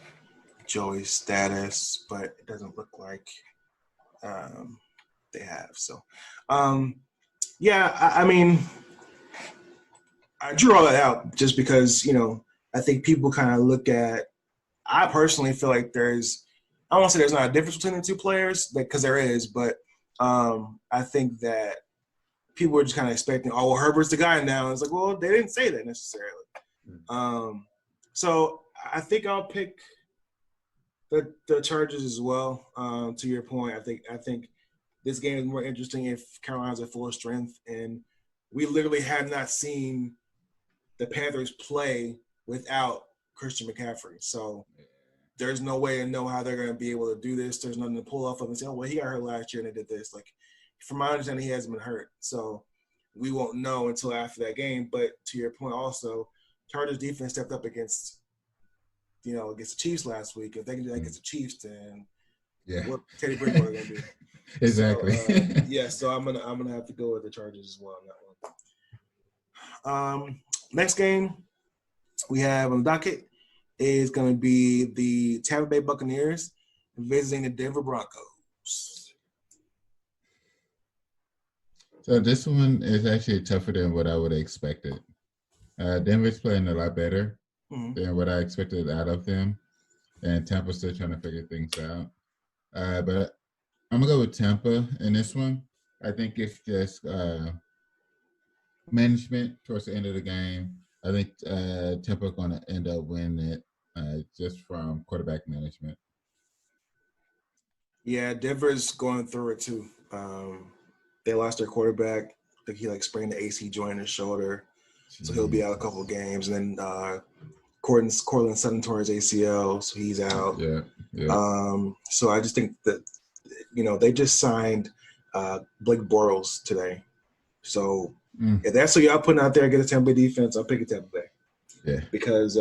Joey's status, but it doesn't look like they have. So, I mean, I drew all that out just because, I think people kind of look at – I personally feel like I don't want to say there's not a difference between the two players, because there is, but I think that people are just kind of expecting, oh, well, Herbert's the guy now. And it's like, well, they didn't say that necessarily. So I think I'll pick the Chargers as well. To your point, I think this game is more interesting if Carolina's at full strength, and we literally have not seen the Panthers play without Christian McCaffrey. So there's no way to know how they're going to be able to do this. There's nothing to pull off of and say, oh, well, he got hurt last year and they did this. Like, from my understanding, he hasn't been hurt. So we won't know until after that game. But to your point also, Chargers defense stepped up against the Chiefs last week. If they can do that against the Chiefs, then what Teddy Bridgewater going to do? Exactly. So I'm gonna have to go with the Chargers as well on that one. Next game we have on the docket is going to be the Tampa Bay Buccaneers visiting the Denver Broncos. So this one is actually tougher than what I would have expected. Denver's playing a lot better than what I expected out of them, and Tampa's still trying to figure things out. But I'm going to go with Tampa in this one. I think it's just management towards the end of the game. I think Tampa is going to end up winning it just from quarterback management. Yeah, Denver's going through it too. They lost their quarterback. I think he sprained the AC joint in his shoulder. So he'll be out a couple of games. And then Cortland Sutton tore his ACL, so he's out. Yeah. So I just think that, they just signed Blake Bortles today. So if that's what y'all putting out there against Tampa Bay defense, I'll pick it Tampa Bay. Yeah. Because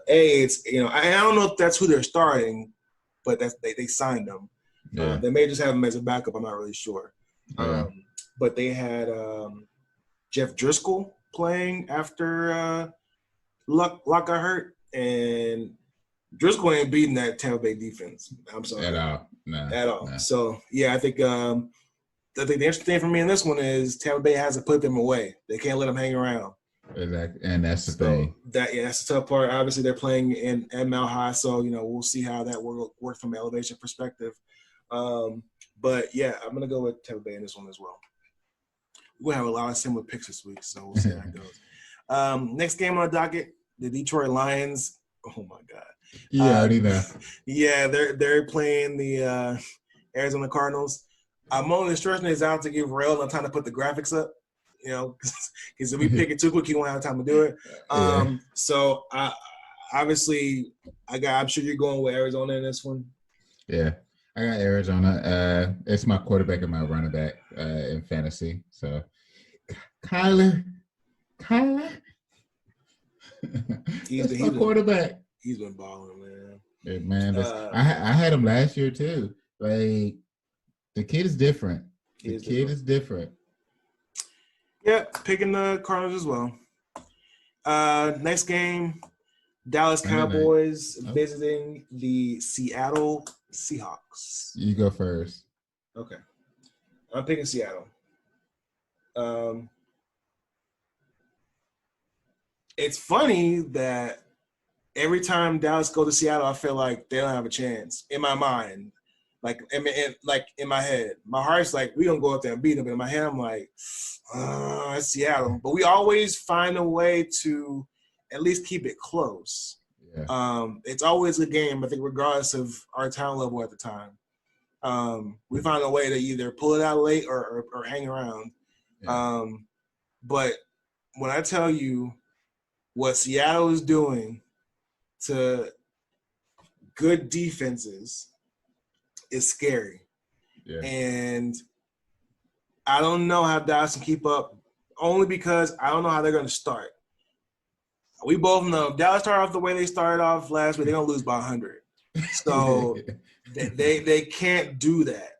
it's I don't know if that's who they're starting, but they signed them. Yeah. They may just have him as a backup. I'm not really sure. Yeah. But they had Jeff Driscoll playing after Luck got hurt, and Driscoll ain't beating that Tampa Bay defense. I'm sorry. At all. No. At all. No. So, yeah, I think the interesting thing for me in this one is Tampa Bay has to put them away. They can't let them hang around. Exactly. And that's the thing. That's the tough part. Obviously, they're playing at Mile High, so, we'll see how that works from an elevation perspective. But, yeah, I'm going to go with Tampa Bay in this one as well. We'll have a lot of similar picks this week, so we'll see how it goes. Next game on the docket, the Detroit Lions. Oh, my God. Yeah, I already know. Yeah, they're playing the Arizona Cardinals. I'm only stretching this out to give Rail time to put the graphics up, because if we pick it too quick, he won't have time to do it. So obviously, I'm sure you're going with Arizona in this one. Yeah, I got Arizona. It's my quarterback and my running back in fantasy. So, Kyler. He's my quarterback. He's been balling, man. Yeah, man, I had him last year too. Like, the kid is different. The kid is different. Yeah, picking the Cardinals as well. Next game, Dallas Cowboys visiting the Seattle Seahawks. You go first. Okay. I'm picking Seattle. It's funny that every time Dallas go to Seattle, I feel like they don't have a chance in my mind. Like in my head, my heart's like, we don't go up there and beat them. But in my head, I'm like, it's Seattle. But we always find a way to at least keep it close. Yeah. It's always a game, I think, regardless of our talent level at the time. We find a way to either pull it out late or hang around. Yeah. But when I tell you what Seattle is doing to good defenses is scary. Yeah. And I don't know how Dallas can keep up, only because I don't know how they're going to start. We both know if Dallas started off the way they started off last week, they're going to lose by 100. So they can't do that.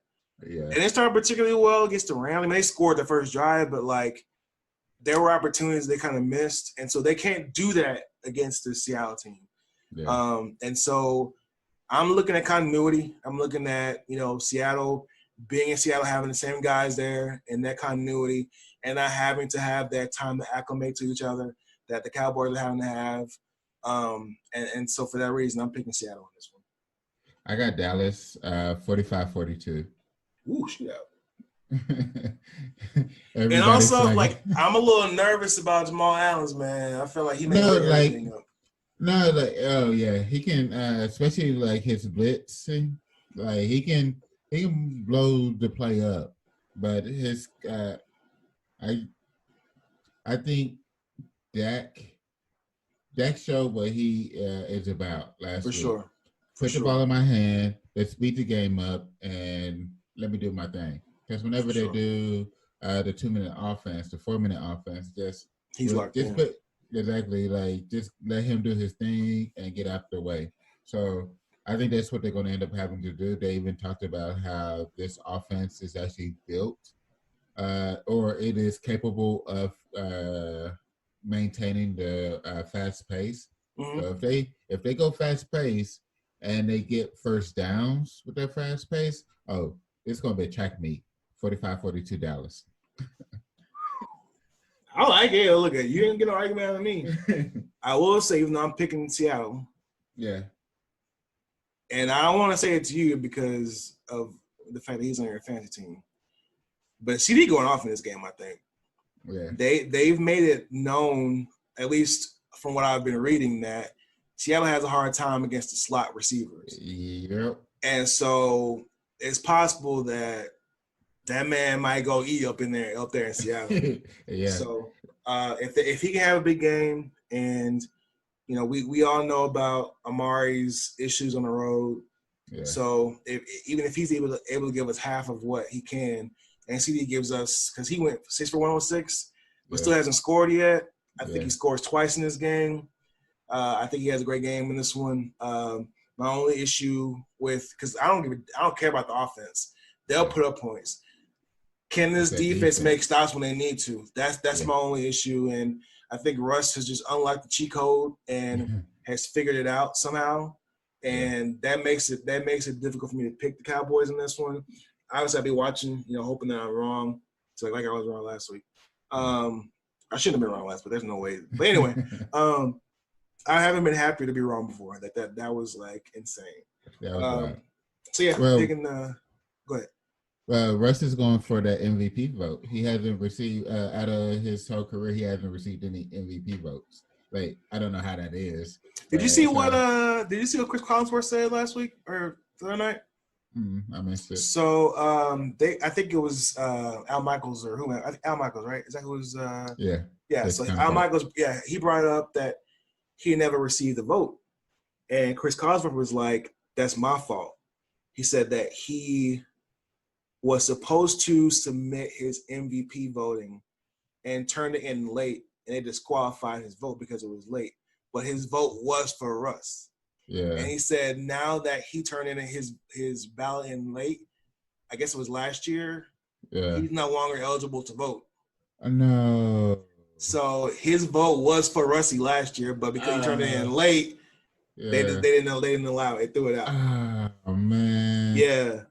Yeah. And they started particularly well against the Rams. I mean, they scored the first drive, but, there were opportunities they kind of missed. And so they can't do that against the Seattle team. Yeah. And so I'm looking at continuity. I'm looking at, Seattle, being in Seattle, having the same guys there and that continuity, and not having to have that time to acclimate to each other that the Cowboys are having to have. And so for that reason, I'm picking Seattle on this one. I got Dallas 45-42. Ooh, shoot out. And also, I'm a little nervous about Jamal Adams, man. I feel like he may break everything up. No, oh yeah, he can, especially his blitzing. He can blow the play up, but his I think Dak showed what he is about last week. Sure. Put the ball in my hand. Let's speed the game up and let me do my thing. Because whenever they do the 2-minute offense, the 4-minute offense, he's locked in. Exactly. Just let him do his thing and get out the way. So I think that's what they're going to end up having to do. They even talked about how this offense is actually built, or it is capable of maintaining the fast pace. Mm-hmm. So if they go fast pace and they get first downs with their fast pace, it's going to be a track meet. 45-42 Dallas. I like it. Look at you didn't get no argument out of me. I will say, even though I'm picking Seattle. Yeah. And I don't want to say it to you because of the fact that he's on your fantasy team. But CD going off in this game, I think. Yeah. They've made it known, at least from what I've been reading, that Seattle has a hard time against the slot receivers. Yep. And so it's possible that man might go eat up there in Seattle. Yeah. So if he can have a big game, and we all know about Amari's issues on the road. Yeah. So even if he's able to give us half of what he can, and CD gives us, because he went 6 for 106, but still hasn't scored yet. I think he scores twice in this game. I think he has a great game in this one. My only issue because I don't care about the offense. They'll put up points. Can this defense make stops when they need to? That's my only issue. And I think Russ has just unlocked the cheat code and has figured it out somehow. And that makes it difficult for me to pick the Cowboys in this one. Obviously, I'll be watching, hoping that I'm wrong. So like I was wrong last week. I shouldn't have been wrong last, but there's no way. But anyway, I haven't been happy to be wrong before. That was like insane. So yeah, taking go ahead. Well, Russ is going for the MVP vote. He hasn't received out of his whole career. He hasn't received any MVP votes. Like I don't know how that is. Did you see what Chris Collinsworth said last week or the other night? I missed it. So I think it was Al Michaels or whomever. I think Al Michaels, right? Is that who was? Yeah. So Al Michaels, he brought up that he never received the vote, and Chris Collinsworth was like, "That's my fault." He said that he was supposed to submit his MVP voting and turned it in late, and they disqualified his vote because it was late. But his vote was for Russ. Yeah. And he said now that he turned in his ballot in late, I guess it was last year, he's no longer eligible to vote. No. So his vote was for Russie last year, but because he turned it in late, they didn't allow it. They threw it out. Oh man. Yeah.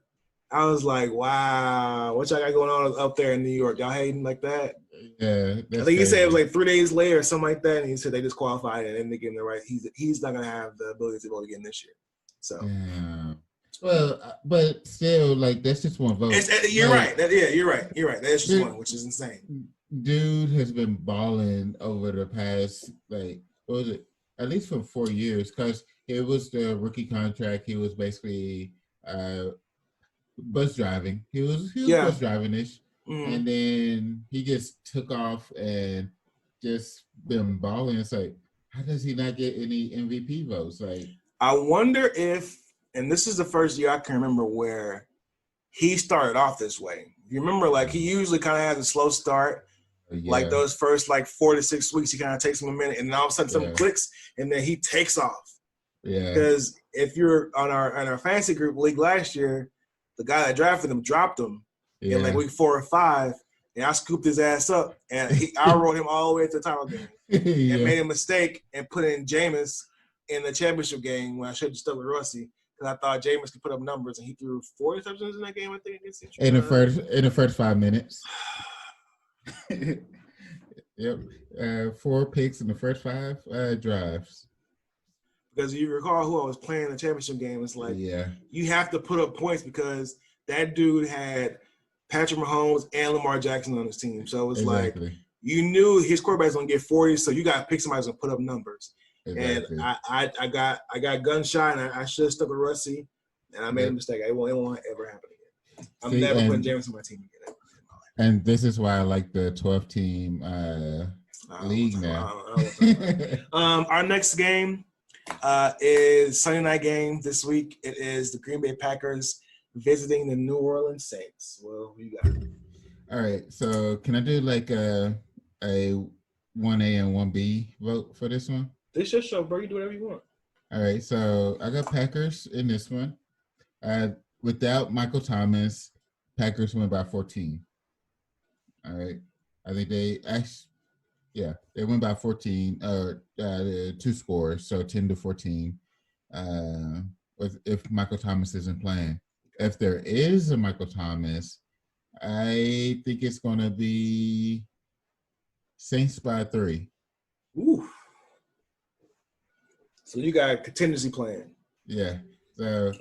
I was like, wow, what y'all got going on up there in New York? Y'all hating like that? Yeah. I think he said it was like 3 days later or something like that, and he said they disqualified it and they gave him the right. He's not gonna have the ability to vote again this year. So yeah. Well, but still, like that's just one vote. You're right. You're right. That's just one, which is insane. Dude has been balling over the past what was it? At least for 4 years, because it was the rookie contract. He was basically bus driving. He was bus driving-ish. Mm-hmm. And then he just took off and just been balling. It's like, how does he not get any MVP votes? Like, I wonder if, and this is the first year I can remember where he started off this way. You remember, like he usually kind of has a slow start. Like those first 4 to 6 weeks, he kind of takes him a minute, and then all of a sudden something clicks, and then he takes off. Yeah. Because if you're on our fantasy group league last year, the guy that drafted him dropped him in week 4 or 5, and I scooped his ass up, and I rode him all the way to the title game, and made a mistake and put in Jameis in the championship game when I should have stuck with Russie because I thought Jameis could put up numbers, and he threw 4 interceptions in that game. I think against in the first 5 minutes. Yep, 4 picks in the first 5 drives. Because you recall who I was playing in the championship game, it's like you have to put up points because that dude had Patrick Mahomes and Lamar Jackson on his team. So it was like you knew his quarterback's gonna get 40, so you gotta pick somebody who's gonna put up numbers. Exactly. And I got gun shy, and I should have stuck with Russie, and I made a mistake. It won't ever happen again. I'm never putting James on my team again. And this is why I like the 12-team league now. Our next game is Sunday night game this week. It is the Green Bay Packers visiting the New Orleans Saints. Well, who you got? All right. So can I do a 1A and 1B vote for this one? This your show, bro. You do whatever you want. All right. So I got Packers in this one. Without Michael Thomas, Packers win by 14. All right. I think they win by 14, 2 scores, so 10-14. If Michael Thomas isn't playing. If there is a Michael Thomas, I think it's going to be Saints by 3. Ooh. So you got contingency plan. Yeah. So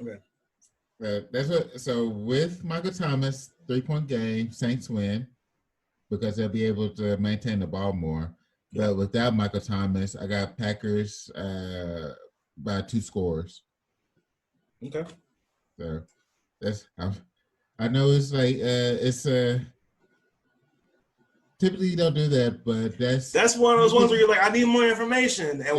that's what. So with Michael Thomas, 3-point game, Saints win because they'll be able to maintain the ball more. But without Michael Thomas, I got Packers by 2 scores. Okay. So that's I know it's typically you don't do that, but that's one of those ones where you're like, I need more information. And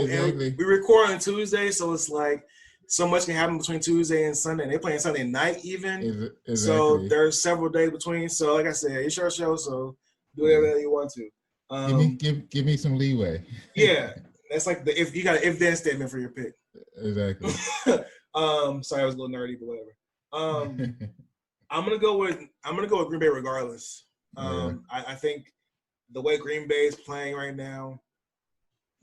we record on Tuesday, so it's like so much can happen between Tuesday and Sunday. And they're playing Sunday night even. Exactly. So there's several days between. So like I said, it's your show, so do whatever you want to. Give me some leeway. Yeah. That's like if you got an if-then statement for your pick. Exactly. Sorry, I was a little nerdy, but whatever. I'm gonna go with Green Bay regardless. I think the way Green Bay is playing right now,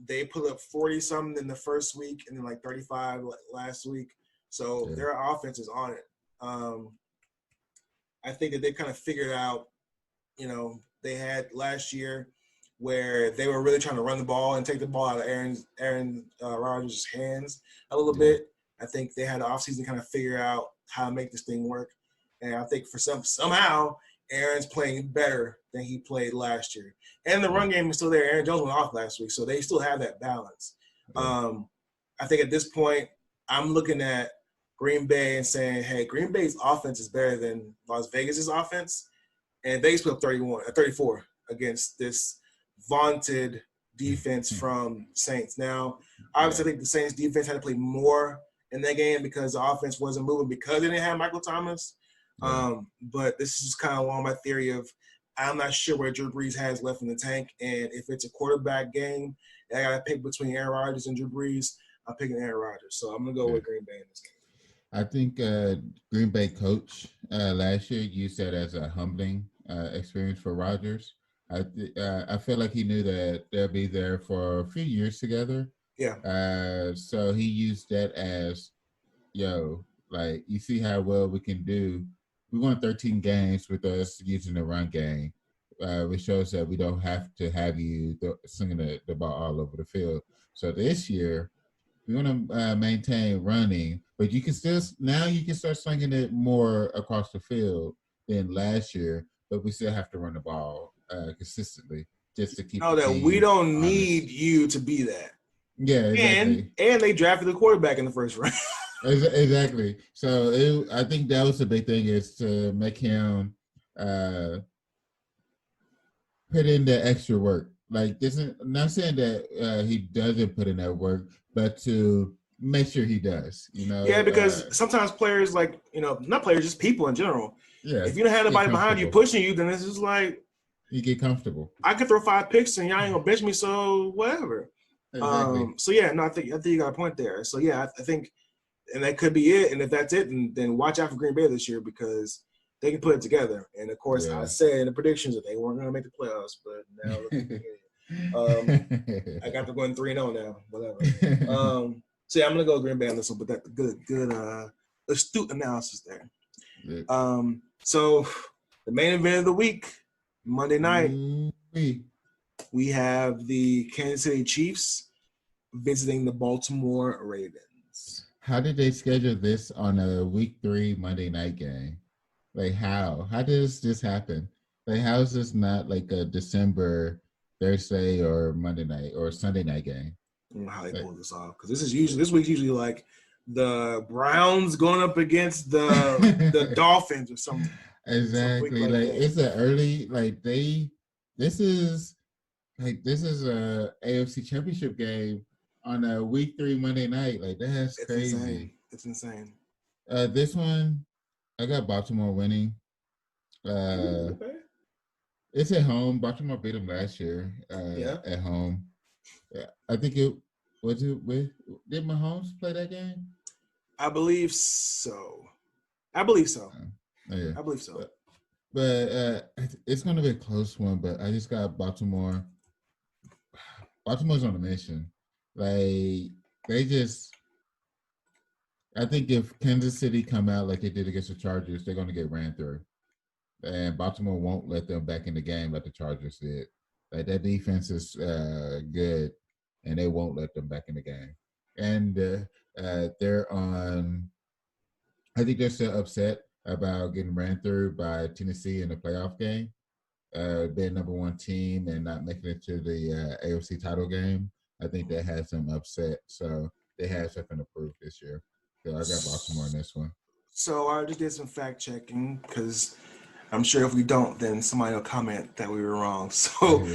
they put up 40 something in the first week and then like 35 last week. So their offense is on it. I think that they kind of figured out, they had last year where they were really trying to run the ball and take the ball out of Aaron Rodgers' hands a little bit. I think they had the offseason to kind of figure out how to make this thing work. And I think for somehow Aaron's playing better than he played last year. And the run game is still there. Aaron Jones went off last week, so they still have that balance. I think at this point, I'm looking at Green Bay and saying, hey, Green Bay's offense is better than Las Vegas's offense. And Vegas put up 34 against this vaunted defense from Saints. Now, obviously, I think the Saints defense had to play more in that game because the offense wasn't moving because they didn't have Michael Thomas. But this is kind of along my theory of I'm not sure what Drew Brees has left in the tank. And if it's a quarterback game, and I got to pick between Aaron Rodgers and Drew Brees, I'm picking Aaron Rodgers. So I'm going to go with Green Bay in this game. I think Green Bay coach last year used that as a humbling experience for Rodgers. I feel like he knew that they'll be there for a few years together. Yeah. So he used that as, like, you see how well we can do. We won 13 games with us using the run game, which shows that we don't have to have you slinging the ball all over the field. So this year, we want to maintain running, but you can start slinging it more across the field than last year, but we still have to run the ball consistently just to keep. That we don't need you to be that. Yeah, exactly. And they drafted the quarterback in the first round. Exactly. So I think that was the big thing, is to make him put in the extra work. Like, this is not saying that he doesn't put in that work, but to make sure he does. Yeah, because sometimes players, like, not players, just people in general. Yeah. If you don't have anybody behind you pushing you, then it's just like you get comfortable. I could throw 5 picks and y'all ain't gonna bench me, so whatever. Exactly. I think you got a point there. So I think. And that could be it. And if that's it, then watch out for Green Bay this year because they can put it together. And, of course, I said in the predictions that they weren't going to make the playoffs. But now I got them going 3-0 now. Whatever. I'm going to go Green Bay on this one. But that's good astute analysis there. Yeah. So the main event of the week, Monday night, we have the Kansas City Chiefs visiting the Baltimore Ravens. How did they schedule this on a week 3 Monday night game? Like, how? How does this happen? Like, how is this not like a December Thursday or Monday night or Sunday night game? I don't know how they pull this off, because this week's usually like the Browns going up against the Dolphins or something. Exactly. Like it's an early this is a AFC Championship game on a week 3 Monday night. Like, that's crazy. It's insane. This one, I got Baltimore winning. Okay. It's at home. Baltimore beat them last year at home. I think did Mahomes play that game? I believe so. I believe so. But it's going to be a close one, but I just got Baltimore. Baltimore's on a mission. Like, I think if Kansas City come out like they did against the Chargers, they're going to get ran through. And Baltimore won't let them back in the game like the Chargers did. Like, that defense is good, and they won't let them back in the game. And they're on – I think they're still upset about getting ran through by Tennessee in the playoff game, being number 1 team and not making it to the AFC title game. I think that has them upset. So they have something to prove this year. So I got Baltimore in this one. So I just did some fact checking because I'm sure if we don't, then somebody will comment that we were wrong. So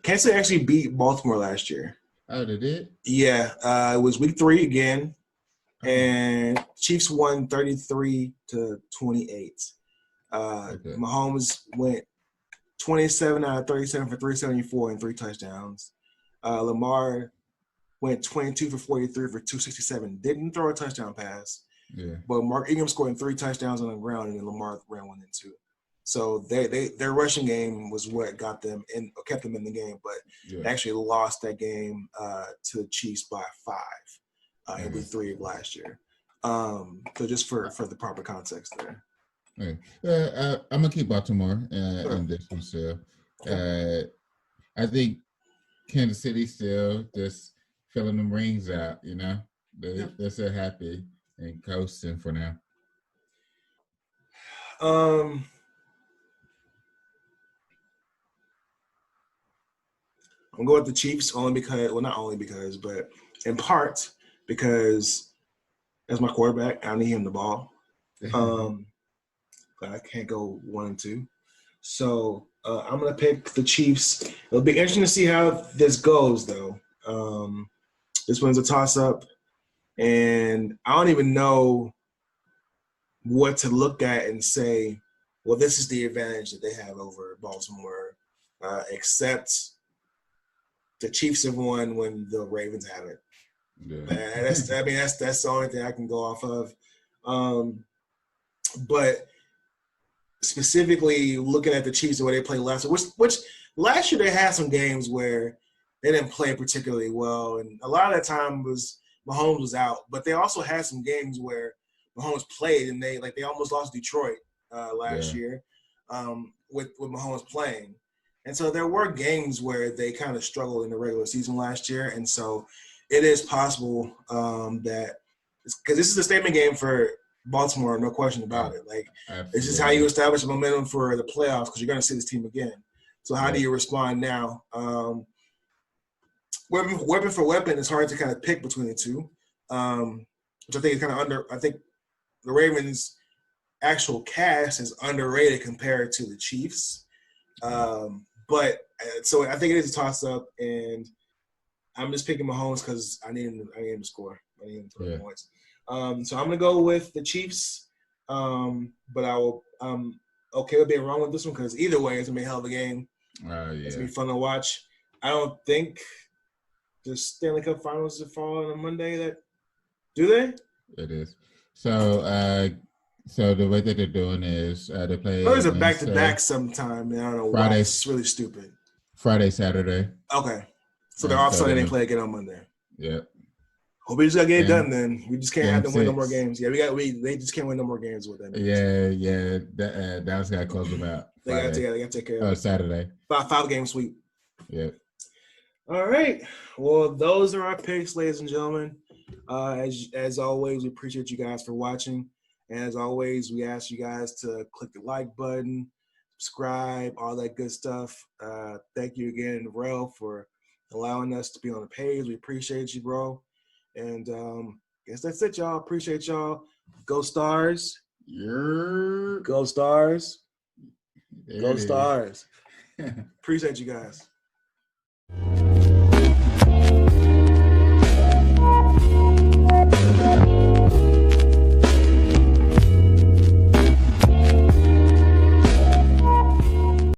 Kansas City actually beat Baltimore last year. Oh, they did? Yeah. It was week 3 again. And Chiefs won 33-28. Mahomes went 27 out of 37 for 374 and 3 touchdowns. Lamar went 22 for 43 for 267. Didn't throw a touchdown pass. Yeah. But Mark Ingram scored 3 touchdowns on the ground, and then Lamar ran 1 and 2. So their rushing game was what got them in, kept them in the game. But they actually lost that game to the Chiefs by 5 in week 3 of last year. So just for the proper context there. Okay. I'm gonna keep Baltimore in this one still. I think Kansas City still just filling them rings out. You know, they're so happy and coasting for now. I'm going with the Chiefs only because, well, not only because, but in part because as my quarterback, I need him the ball. But I can't go 1 and 2. So I'm going to pick the Chiefs. It'll be interesting to see how this goes, though. This one's a toss-up, and I don't even know what to look at and say, well, this is the advantage that they have over Baltimore, except the Chiefs have won when the Ravens haven't. Yeah. That's the only thing I can go off of. But specifically looking at the Chiefs and where they played last year, which last year they had some games where they didn't play particularly well, and a lot of that time was Mahomes was out. But they also had some games where Mahomes played, and they almost lost Detroit last year with Mahomes playing. And so there were games where they kind of struggled in the regular season last year. And so it is possible that – because this is a statement game for Baltimore, no question about it. Like, this is how you establish a momentum for the playoffs because you're going to see this team again. So how do you respond now? Weapon for weapon, it's hard to kind of pick between the two, which I think is kind of under – I think the Ravens' actual cast is underrated compared to the Chiefs. But so I think it is a toss-up, and I'm just picking Mahomes because I need him to score. I need him to put points. So I'm gonna go with the Chiefs, but I'm okay with being wrong with this one because either way, it's gonna be a hell of a game. It's gonna be fun to watch. I don't think the Stanley Cup Finals are falling on Monday. Do they? It is. So the way that they're doing is they play. There's a back-to-back sometime. And I don't know why. It's really stupid. Friday, Saturday. Okay. So they're off Sunday. They play again on Monday. Yeah. Hope we just gotta get it done. Then we just can't have them win no more games. Yeah, they just can't win no more games with them. Yeah. Dallas got to close them out. They gotta take care of it. Saturday. 5-game sweep. Yeah. All right. Well, those are our picks, ladies and gentlemen. As always, we appreciate you guys for watching. And as always, we ask you guys to click the like button, subscribe, all that good stuff. Thank you again, Rel, for allowing us to be on the page. We appreciate you, bro. And guess that's it, y'all. Appreciate y'all. Go Stars. Yeah. Go Stars. Go Stars. Appreciate you guys.